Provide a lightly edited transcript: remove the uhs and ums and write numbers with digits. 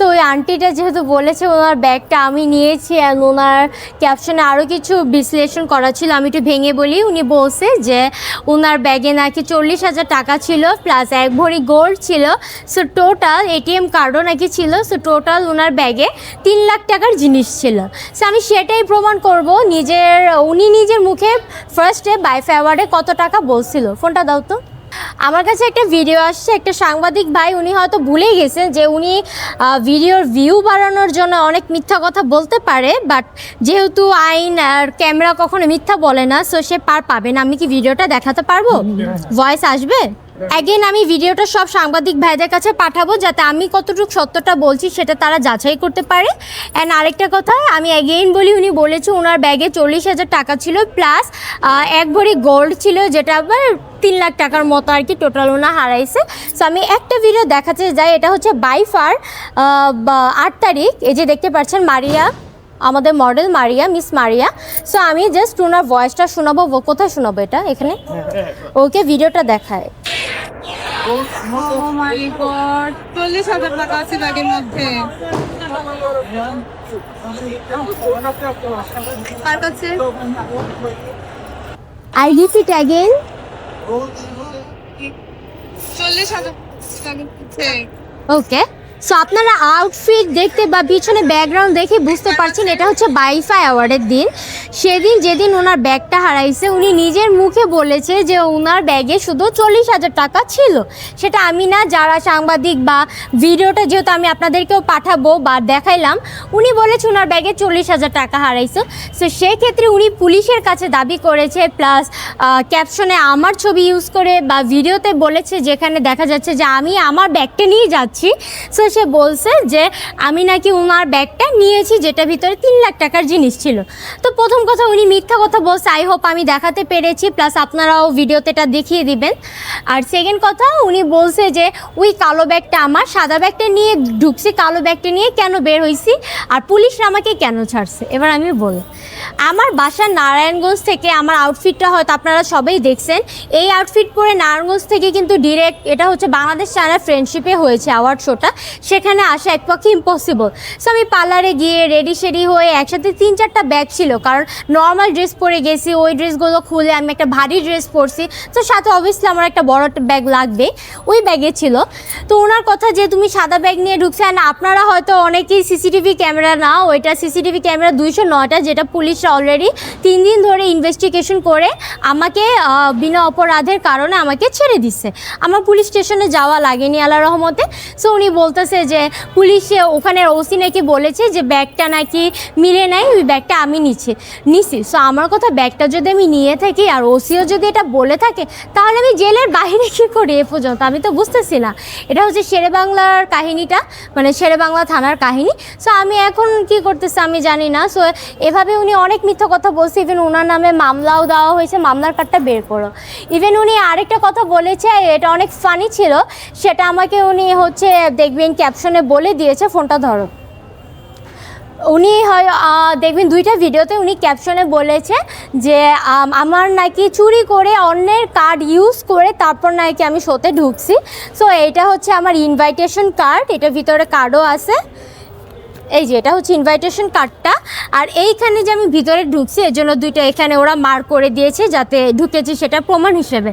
So ওই আন্টিটা যেহেতু বলেছে ওনার ব্যাগটা আমি নিয়েছি, অ্যান্ড ওনার ক্যাপশনে আরও কিছু বিশ্লেষণ করা ছিল, আমি একটু ভেঙে বলি। উনি বলছে যে ওনার ব্যাগে নাকি 40,000 টাকা ছিল, প্লাস 1 ভরি গোল্ড ছিল। সো টোটাল এটিএম কার্ডও নাকি ছিল। সো টোটাল ওনার ব্যাগে 3 লাখ টাকার জিনিস ছিল। সো আমি সেটাই প্রমাণ করব। উনি নিজের মুখে ফার্স্টে বাইফা অ্যাওয়ার্ডে কত টাকা বলছিল। ফোনটা দাও তো। আমার কাছে একটা ভিডিও আসছে, একটা সাংবাদিক ভাই, উনি হয়তো ভুলেই গেছেন যে উনি ভিডিওর ভিউ বাড়ানোর জন্য অনেক মিথ্যা কথা বলতে পারে, বাট যেহেতু আইন আর ক্যামেরা কখনো মিথ্যা বলে না, সো সে পাবে না। আমি কি ভিডিওটা দেখাতে পারবো? ভয়েস আসবে? অ্যাগেন আমি ভিডিওটা সব সাংবাদিক ভাইদের কাছে পাঠাবো, যাতে আমি কতটুকু সত্যটা বলছি সেটা তারা যাচাই করতে পারে। অ্যান্ড আরেকটা কথা আমি অ্যাগেইন বলি, উনি বলেছে ওনার ব্যাগে 40,000 টাকা ছিল, প্লাস 1 ভরি গোল্ড ছিল, যেটা আবার 3 লাখ টাকার মতো আর কি টোটাল ওনা হারাইছে। সো আমি একটা ভিডিও দেখাতে যাই, এটা হচ্ছে বাইফার 8 তারিখ। এই যে দেখতে পাচ্ছেন মারিয়া, আমাদের মডেল মারিয়া, মিস মারিয়া। সো আমি জাস্ট ওনার ভয়েসটা শোনাবো। কোথায় শোনাবো এটা? এখানে। ওকে, ভিডিওটা দেখায়। Oh my God, 40,000 টাকা আছে ব্যাগের মধ্যে। কার কাছে? I repeat again. 40,000 ব্যাগের মধ্যে। ওকে, সো আপনারা আউটফিট দেখতে বা পিছনে ব্যাকগ্রাউন্ড দেখে বুঝতে পারছেন এটা হচ্ছে বাইফা অ্যাওয়ার্ডের দিন। সেদিন যেদিন ওনার ব্যাগটা হারাইছে, উনি নিজের মুখে বলেছে যে ওনার ব্যাগে শুধু 40,000 টাকা ছিল। সেটা আমি না, যারা সাংবাদিক বা ভিডিওটা যেহেতু আমি আপনাদেরকেও পাঠাবো বা দেখাইলাম, উনি বলেছে ওনার ব্যাগে 40,000 টাকা হারাইছে। সো সেক্ষেত্রে উনি পুলিশের কাছে দাবি করেছে, প্লাস ক্যাপশনে আমার ছবি ইউজ করে বা ভিডিওতে বলেছে, যেখানে দেখা যাচ্ছে যে আমি আমার ব্যাগটা নিয়ে যাচ্ছি। সো সে বলছে যে আমি নাকি ওনার ব্যাগটা নিয়েছি, যেটা ভিতরে 3 লাখ টাকার জিনিস ছিল। তো প্রথম কথা উনি মিথ্যা কথা বলছে। আই হোপ আমি দেখাতে পেরেছি, প্লাস আপনারাও ভিডিওতে এটা দেখিয়ে দিবেন। আর সেকেন্ড কথা, উনি বলছে যে ওই কালো ব্যাগটা আমার, সাদা ব্যাগটা নিয়ে ঢুকছি, কালো ব্যাগটা নিয়ে কেন বের হয়েছি, আর পুলিশরা আমাকে কেন ছাড়ছে। এবার আমি বলি, আমার বাসা নারায়ণগঞ্জ থেকে আমার আউটফিটটা হয়তো আপনারা সবাই দেখছেন। এই আউটফিট পরে নারায়ণগঞ্জ থেকে কিন্তু ডিরেক্ট, এটা হচ্ছে বাংলাদেশ চায়না ফ্রেন্ডশিপে হয়েছে অ্যাওয়ার্ড শোটা, সেখানে আসা এক পক্ষে ইম্পসিবল। সো আমি পার্লারে গিয়ে রেডি শেডি হয়ে একসাথে 3-4টা ব্যাগ ছিল, কারণ নর্মাল ড্রেস পরে গেছি, ওই ড্রেসগুলো খুলে আমি একটা ভারী ড্রেস পরছি। তো সাথে অবভিয়াসলি আমার একটা বড় ব্যাগ লাগবে, ওই ব্যাগে ছিল। তো ওনার কথা যে তুমি সাদা ব্যাগ নিয়ে ঢুকছেন, আপনারা হয়তো অনেকেই সিসিটিভি ক্যামেরা না, ওইটা সিসিটিভি ক্যামেরা 209টা, যেটা পুলিশরা অলরেডি 3 দিন ধরে ইনভেস্টিগেশন করে আমাকে বিনা অপরাধের কারণে আমাকে ছেড়ে দিচ্ছে। আমার পুলিশ স্টেশনে যাওয়া লাগেনি আল্লাহ রহমতে। সো উনি বলতেছে যে পুলিশে ওখানে ওসি নাকি বলেছে যে ব্যাগটা নাকি মিলে নাই, ওই ব্যাগটা আমি নিছি। সো আমার কথা, ব্যাগটা যদি আমি নিয়ে থাকি আর ওসিও যদি এটা বলে থাকে, তাহলে আমি জেলের বাইরে কী করি এ পর্যন্ত? আমি তো বুঝতেছি না। এটা হচ্ছে শেরেবাংলার কাহিনীটা, মানে শেরেবাংলা থানার কাহিনী। সো আমি এখন কি করতেছি আমি জানি না। সো এভাবে উনি অনেক মিথ্যা কথা বলছে। ইভেন ওনার নামে মামলাও দেওয়া হয়েছে, মামলার কার্ডটা বের করো। ইভেন উনি আরেকটা কথা বলেছে, এটা অনেক ফানি ছিল, সেটা আমাকে উনি হচ্ছে দেখবেন ক্যাপশনে বলে দিয়েছে। ফোনটা ধরো। উনি হয় দেখবেন 2টা ভিডিওতে উনি ক্যাপশনে বলেছে যে আমার নাকি চুরি করে অন্যের কার্ড ইউজ করে তারপর নাকি আমি শোতে ঢুকছি। সো এটা হচ্ছে আমার ইনভাইটেশন কার্ড, এটার ভিতরে কার্ডও আছে। এই যে এটা হচ্ছে ইনভাইটেশন কার্ডটা। আর এইখানে যে আমি ভিতরে ঢুকছি, এর জন্য 2টা এখানে ওরা মার্ক করে দিয়েছে, যাতে ঢুকেছি সেটা প্রমাণ হিসেবে।